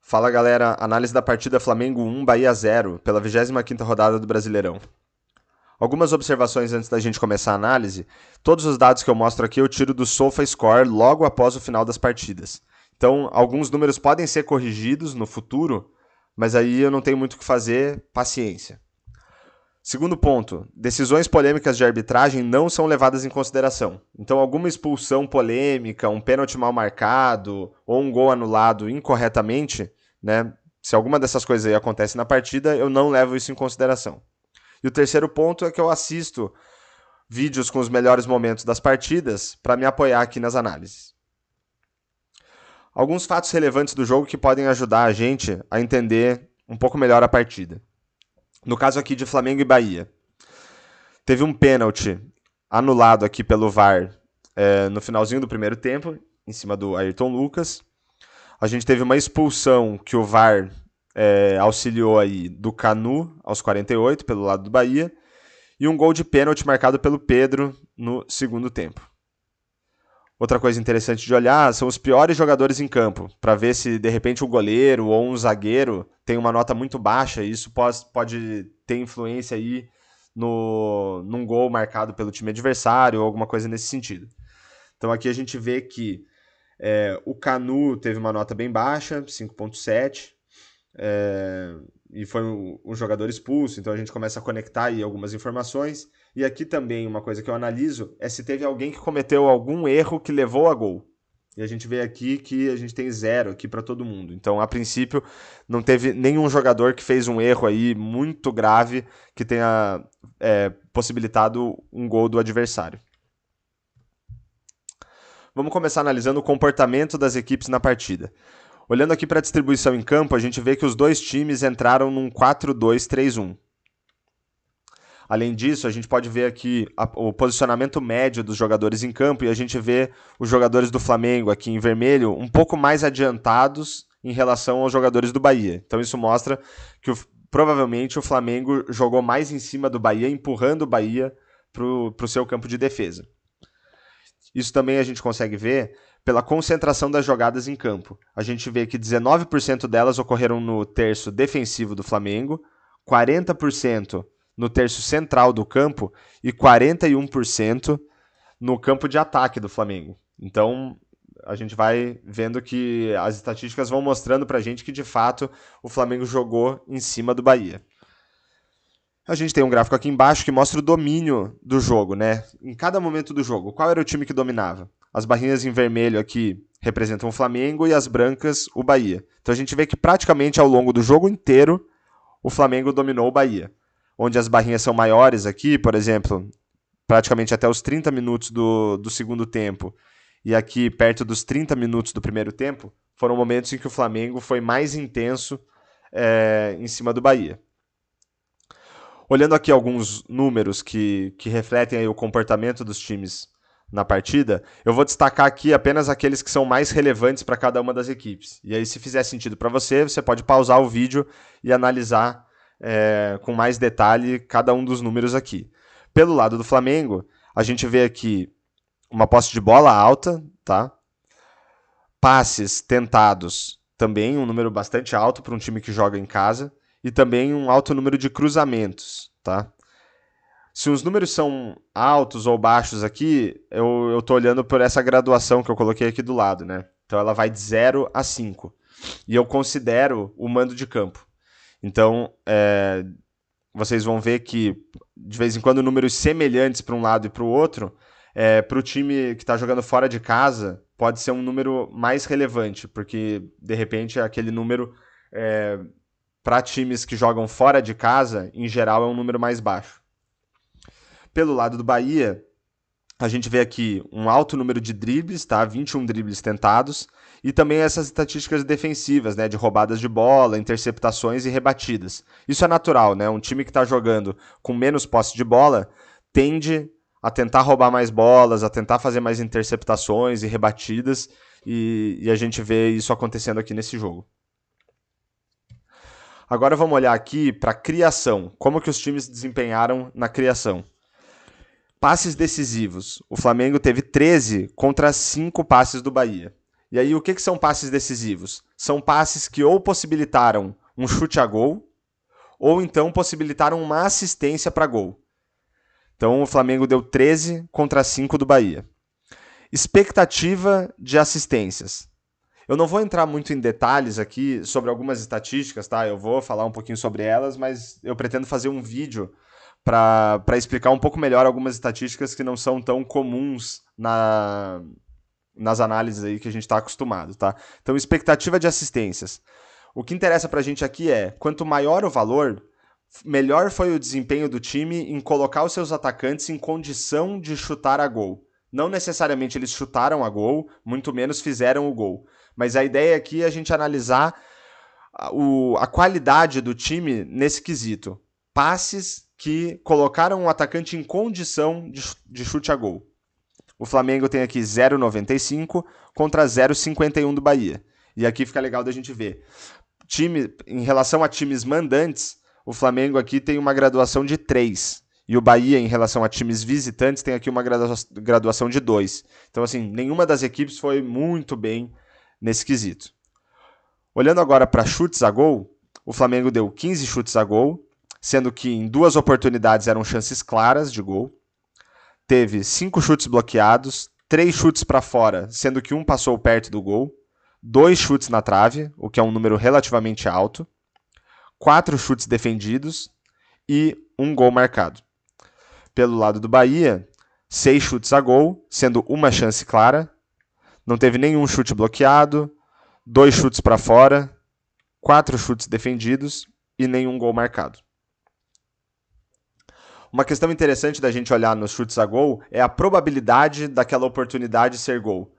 Fala galera, análise da partida Flamengo 1, Bahia 0, pela 25ª rodada do Brasileirão. Algumas observações antes da gente começar a análise. Todos os dados que eu mostro aqui eu tiro do SofaScore logo após o final das partidas. Então, alguns números podem ser corrigidos no futuro, mas aí eu não tenho muito o que fazer, paciência. Segundo ponto, decisões polêmicas de arbitragem não são levadas em consideração. Então, alguma expulsão polêmica, um pênalti mal marcado ou um gol anulado incorretamente, né? Se alguma dessas coisas aí acontece na partida, eu não levo isso em consideração. E o terceiro ponto é que eu assisto vídeos com os melhores momentos das partidas para me apoiar aqui nas análises. Alguns fatos relevantes do jogo que podem ajudar a gente a entender um pouco melhor a partida. No caso aqui de Flamengo e Bahia, teve um pênalti anulado aqui pelo VAR no finalzinho do primeiro tempo, em cima do Ayrton Lucas. A gente teve uma expulsão que o VAR auxiliou aí do Canu aos 48 pelo lado do Bahia e um gol de pênalti marcado pelo Pedro no segundo tempo. Outra coisa interessante de olhar são os piores jogadores em campo, para ver se de repente o goleiro ou um zagueiro tem uma nota muito baixa e isso pode ter influência aí num gol marcado pelo time adversário ou alguma coisa nesse sentido. Então aqui a gente vê que o Canu teve uma nota bem baixa, 5.7, e foi um jogador expulso, então a gente começa a conectar aí algumas informações. E aqui também uma coisa que eu analiso é se teve alguém que cometeu algum erro que levou a gol. E a gente vê aqui que a gente tem 0 aqui para todo mundo. Então, a princípio, não teve nenhum jogador que fez um erro aí muito grave que tenha possibilitado um gol do adversário. Vamos começar analisando o comportamento das equipes na partida. Olhando aqui para a distribuição em campo, a gente vê que os dois times entraram num 4-2-3-1. Além disso, a gente pode ver aqui o posicionamento médio dos jogadores em campo e a gente vê os jogadores do Flamengo aqui em vermelho um pouco mais adiantados em relação aos jogadores do Bahia. Então isso mostra que provavelmente o Flamengo jogou mais em cima do Bahia, empurrando o Bahia para o seu campo de defesa. Isso também a gente consegue ver pela concentração das jogadas em campo. A gente vê que 19% delas ocorreram no terço defensivo do Flamengo, 40% no terço central do campo e 41% no campo de ataque do Flamengo. Então, a gente vai vendo que as estatísticas vão mostrando pra gente que, de fato, o Flamengo jogou em cima do Bahia. A gente tem um gráfico aqui embaixo que mostra o domínio do jogo, né? Em cada momento do jogo, qual era o time que dominava? As barrinhas em vermelho aqui representam o Flamengo e as brancas o Bahia. Então a gente vê que praticamente ao longo do jogo inteiro o Flamengo dominou o Bahia. Onde as barrinhas são maiores aqui, por exemplo, praticamente até os 30 minutos do segundo tempo, e aqui perto dos 30 minutos do primeiro tempo, foram momentos em que o Flamengo foi mais intenso em cima do Bahia. Olhando aqui alguns números que refletem aí o comportamento dos times na partida, eu vou destacar aqui apenas aqueles que são mais relevantes para cada uma das equipes. E aí, se fizer sentido para você, você pode pausar o vídeo e analisar com mais detalhe cada um dos números aqui. Pelo lado do Flamengo, a gente vê aqui uma posse de bola alta, tá? Passes tentados também, um número bastante alto para um time que joga em casa, e também um alto número de cruzamentos, tá? Se os números são altos ou baixos aqui, eu estou olhando por essa graduação que eu coloquei aqui do lado, né? Então ela vai de 0 a 5. E eu considero o mando de campo. Então, vocês vão ver que, de vez em quando, números semelhantes para um lado e para o outro, para o time que está jogando fora de casa, pode ser um número mais relevante, porque, de repente, aquele número, para times que jogam fora de casa, em geral, é um número mais baixo. Pelo lado do Bahia, a gente vê aqui um alto número de dribles, tá? 21 dribles tentados, e também essas estatísticas defensivas, né? De roubadas de bola, interceptações e rebatidas. Isso é natural, né? Um time que está jogando com menos posse de bola tende a tentar roubar mais bolas, a tentar fazer mais interceptações e rebatidas, e a gente vê isso acontecendo aqui nesse jogo. Agora vamos olhar aqui para a criação, como que os times desempenharam na criação. Passes decisivos. O Flamengo teve 13 contra 5 passes do Bahia. E aí, o que são passes decisivos? São passes que ou possibilitaram um chute a gol, ou então possibilitaram uma assistência para gol. Então, o Flamengo deu 13 contra 5 do Bahia. Expectativa de assistências. Eu não vou entrar muito em detalhes aqui sobre algumas estatísticas, tá? Eu vou falar um pouquinho sobre elas, mas eu pretendo fazer um vídeo para explicar um pouco melhor algumas estatísticas que não são tão comuns nas análises aí que a gente está acostumado, tá? Então, expectativa de assistências. O que interessa para a gente aqui é, quanto maior o valor, melhor foi o desempenho do time em colocar os seus atacantes em condição de chutar a gol. Não necessariamente eles chutaram a gol, muito menos fizeram o gol. Mas a ideia aqui é a gente analisar a qualidade do time nesse quesito. Passes que colocaram o atacante em condição de chute a gol. O Flamengo tem aqui 0,95 contra 0,51 do Bahia. E aqui fica legal da gente ver. Em relação a times mandantes, o Flamengo aqui tem uma graduação de 3. E o Bahia, em relação a times visitantes, tem aqui uma graduação de 2. Então, assim, nenhuma das equipes foi muito bem nesse quesito. Olhando agora para chutes a gol, o Flamengo deu 15 chutes a gol, sendo que em 2 oportunidades eram chances claras de gol. Teve 5 chutes bloqueados, 3 chutes para fora, sendo que um passou perto do gol, 2 chutes na trave, o que é um número relativamente alto, 4 chutes defendidos e 1 gol marcado. Pelo lado do Bahia, 6 chutes a gol, sendo uma chance clara, não teve nenhum chute bloqueado, 2 chutes para fora, 4 chutes defendidos e nenhum gol marcado. Uma questão interessante da gente olhar nos chutes a gol é a probabilidade daquela oportunidade ser gol.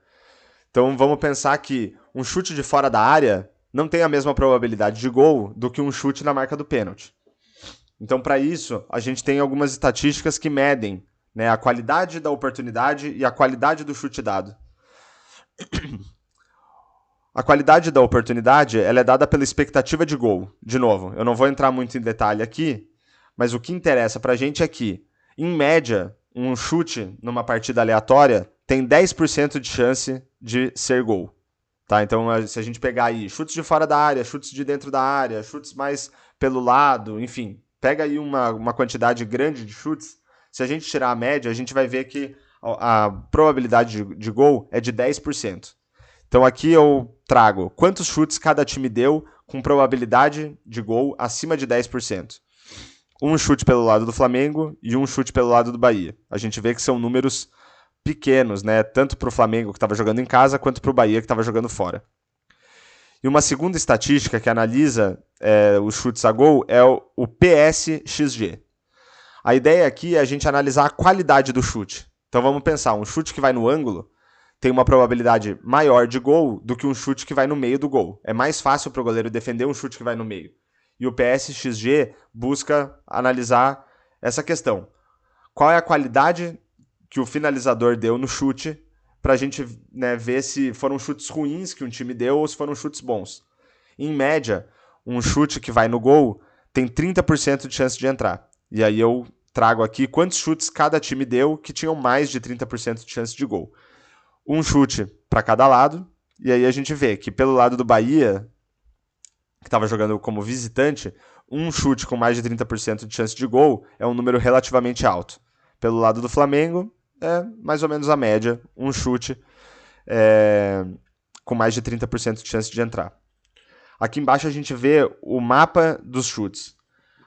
Então vamos pensar que um chute de fora da área não tem a mesma probabilidade de gol do que um chute na marca do pênalti. Então, para isso, a gente tem algumas estatísticas que medem, né, a qualidade da oportunidade e a qualidade do chute dado. A qualidade da oportunidade ela é dada pela expectativa de gol. De novo, eu não vou entrar muito em detalhe aqui, mas o que interessa para a gente é que, em média, um chute numa partida aleatória tem 10% de chance de ser gol. Tá? Então, se a gente pegar aí chutes de fora da área, chutes de dentro da área, chutes mais pelo lado, enfim, pega aí uma quantidade grande de chutes, se a gente tirar a média, a gente vai ver que a probabilidade de gol é de 10%. Então aqui eu trago quantos chutes cada time deu com probabilidade de gol acima de 10%. Um chute pelo lado do Flamengo e um chute pelo lado do Bahia. A gente vê que são números pequenos, né? Tanto para o Flamengo que estava jogando em casa, quanto para o Bahia que estava jogando fora. E uma segunda estatística que analisa os chutes a gol é o PSXG. A ideia aqui é a gente analisar a qualidade do chute. Então vamos pensar, um chute que vai no ângulo tem uma probabilidade maior de gol do que um chute que vai no meio do gol. É mais fácil para o goleiro defender um chute que vai no meio. E o PSXG busca analisar essa questão. Qual é a qualidade que o finalizador deu no chute para a gente, né, ver se foram chutes ruins que um time deu ou se foram chutes bons. Em média, um chute que vai no gol tem 30% de chance de entrar. E aí eu trago aqui quantos chutes cada time deu que tinham mais de 30% de chance de gol. Um chute para cada lado, e aí a gente vê que pelo lado do Bahia, que estava jogando como visitante, um chute com mais de 30% de chance de gol é um número relativamente alto. Pelo lado do Flamengo, é mais ou menos a média, um chute com mais de 30% de chance de entrar. Aqui embaixo a gente vê o mapa dos chutes.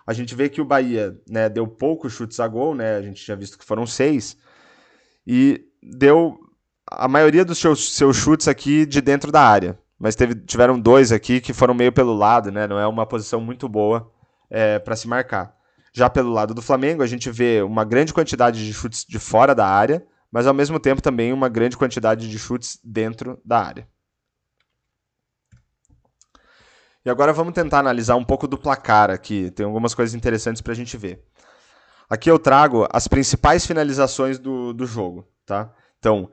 A gente vê que o Bahia, né, deu poucos chutes a gol, né, a gente tinha visto que foram 6, e deu a maioria dos seus chutes aqui de dentro da área. Mas tiveram 2 aqui que foram meio pelo lado, né, não é uma posição muito boa para se marcar. Já pelo lado do Flamengo, a gente vê uma grande quantidade de chutes de fora da área, mas ao mesmo tempo também uma grande quantidade de chutes dentro da área. E agora vamos tentar analisar um pouco do placar aqui. Tem algumas coisas interessantes para a gente ver. Aqui eu trago as principais finalizações do jogo. Tá? Então,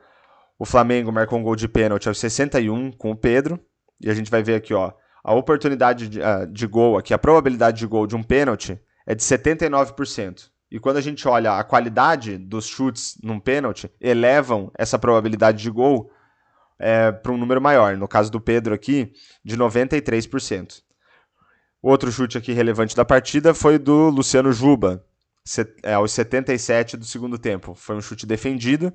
o Flamengo marcou um gol de pênalti aos 61 com o Pedro. E a gente vai ver aqui, ó, a oportunidade de gol, aqui, a probabilidade de gol de um pênalti é de 79%. E quando a gente olha a qualidade dos chutes num pênalti, elevam essa probabilidade de gol para um número maior. No caso do Pedro aqui, de 93%. Outro chute aqui relevante da partida foi do Luciano Juba, aos 77 do segundo tempo. Foi um chute defendido.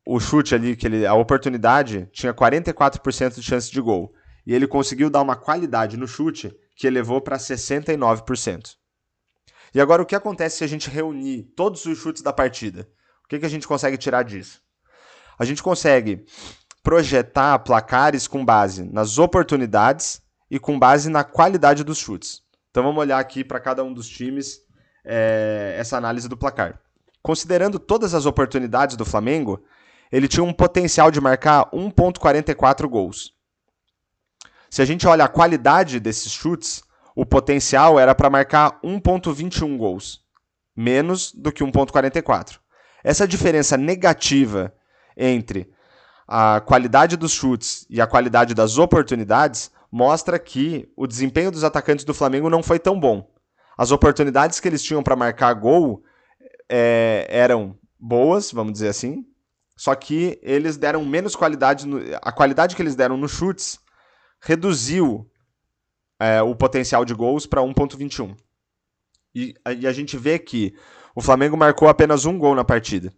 O chute ali, a oportunidade, tinha 44% de chance de gol. E ele conseguiu dar uma qualidade no chute que elevou para 69%. E agora o que acontece se a gente reunir todos os chutes da partida? O que a gente consegue tirar disso? A gente consegue projetar placares com base nas oportunidades e com base na qualidade dos chutes. Então vamos olhar aqui para cada um dos times essa análise do placar. Considerando todas as oportunidades do Flamengo, ele tinha um potencial de marcar 1,44 gols. Se a gente olha a qualidade desses chutes, o potencial era para marcar 1,21 gols, menos do que 1,44. Essa diferença negativa entre a qualidade dos chutes e a qualidade das oportunidades mostra que o desempenho dos atacantes do Flamengo não foi tão bom. As oportunidades que eles tinham para marcar gol eram boas, vamos dizer assim, só que eles deram menos qualidade. A qualidade que eles deram nos chutes reduziu o potencial de gols para 1,21. E a gente vê que o Flamengo marcou apenas um gol na partida.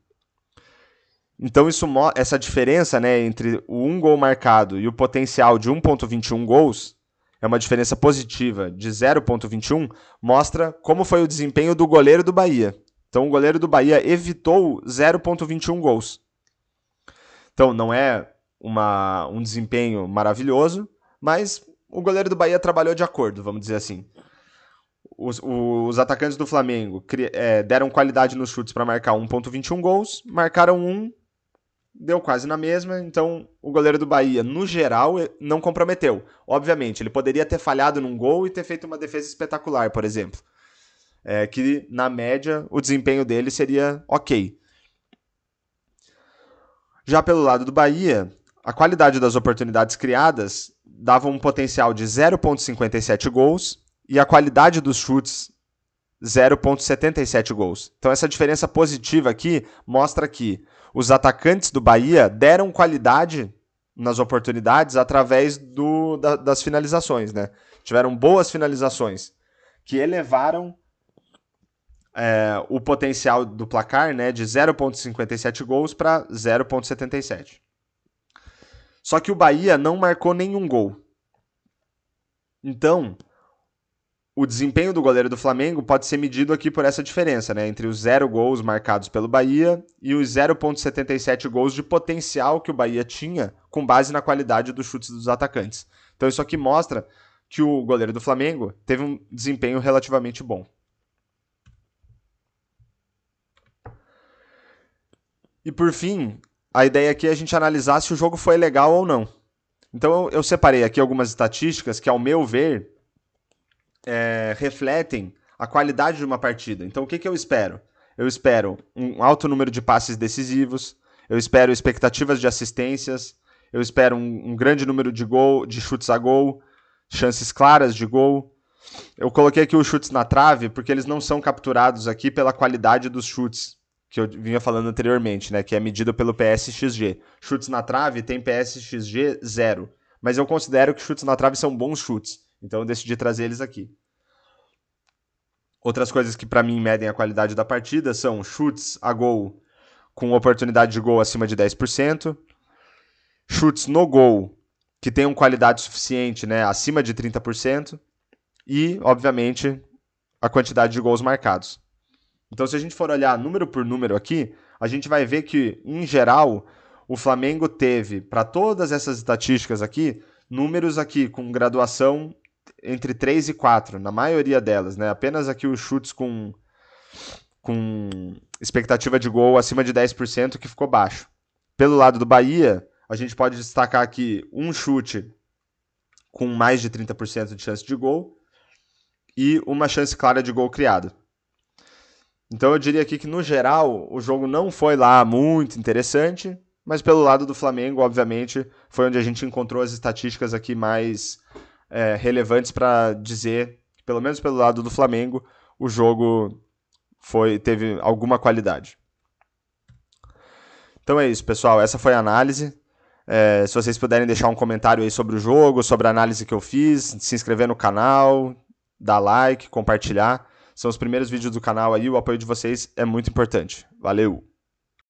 Então essa diferença, né, entre o um gol marcado e o potencial de 1,21 gols, é uma diferença positiva de 0,21, mostra como foi o desempenho do goleiro do Bahia. Então o goleiro do Bahia evitou 0,21 gols. Então não é um desempenho maravilhoso, mas o goleiro do Bahia trabalhou de acordo, vamos dizer assim. Os atacantes do Flamengo deram qualidade nos chutes para marcar 1,21 gols, marcaram um, deu quase na mesma, então o goleiro do Bahia, no geral, não comprometeu. Obviamente, ele poderia ter falhado num gol e ter feito uma defesa espetacular, por exemplo. Que, na média, o desempenho dele seria ok. Já pelo lado do Bahia, a qualidade das oportunidades criadas dava um potencial de 0,57 gols e a qualidade dos chutes 0,77 gols. Então essa diferença positiva aqui mostra que os atacantes do Bahia deram qualidade nas oportunidades através das finalizações, né? Tiveram boas finalizações que elevaram o potencial do placar, né, de 0,57 gols para 0,77. Só que o Bahia não marcou nenhum gol. Então, o desempenho do goleiro do Flamengo pode ser medido aqui por essa diferença, né, entre os 0 gols marcados pelo Bahia e os 0,77 gols de potencial que o Bahia tinha com base na qualidade dos chutes dos atacantes. Então isso aqui mostra que o goleiro do Flamengo teve um desempenho relativamente bom. E por fim, a ideia aqui é a gente analisar se o jogo foi legal ou não. Então eu separei aqui algumas estatísticas que, ao meu ver, refletem a qualidade de uma partida. Então o que eu espero? Eu espero um alto número de passes decisivos, eu espero expectativas de assistências, eu espero um grande número de chutes a gol, chances claras de gol. Eu coloquei aqui os chutes na trave porque eles não são capturados aqui pela qualidade dos chutes, que eu vinha falando anteriormente, né, que é medido pelo PSXG. Chutes na trave tem PSXG 0, mas eu considero que chutes na trave são bons chutes, então eu decidi trazer eles aqui. Outras coisas que para mim medem a qualidade da partida são chutes a gol com oportunidade de gol acima de 10%, chutes no gol que tenham qualidade suficiente, né, acima de 30%, e, obviamente, a quantidade de gols marcados. Então, se a gente for olhar número por número aqui, a gente vai ver que, em geral, o Flamengo teve, para todas essas estatísticas aqui, números aqui com graduação entre 3 e 4, na maioria delas, né? Apenas aqui os chutes com expectativa de gol acima de 10% que ficou baixo. Pelo lado do Bahia, a gente pode destacar aqui um chute com mais de 30% de chance de gol e uma chance clara de gol criado. Então eu diria aqui que, no geral, o jogo não foi lá muito interessante, mas pelo lado do Flamengo, obviamente, foi onde a gente encontrou as estatísticas aqui mais relevantes para dizer que, pelo menos pelo lado do Flamengo, o jogo teve alguma qualidade. Então é isso, pessoal. Essa foi a análise. Se vocês puderem deixar um comentário aí sobre o jogo, sobre a análise que eu fiz, se inscrever no canal, dar like, compartilhar. São os primeiros vídeos do canal aí, o apoio de vocês é muito importante. Valeu!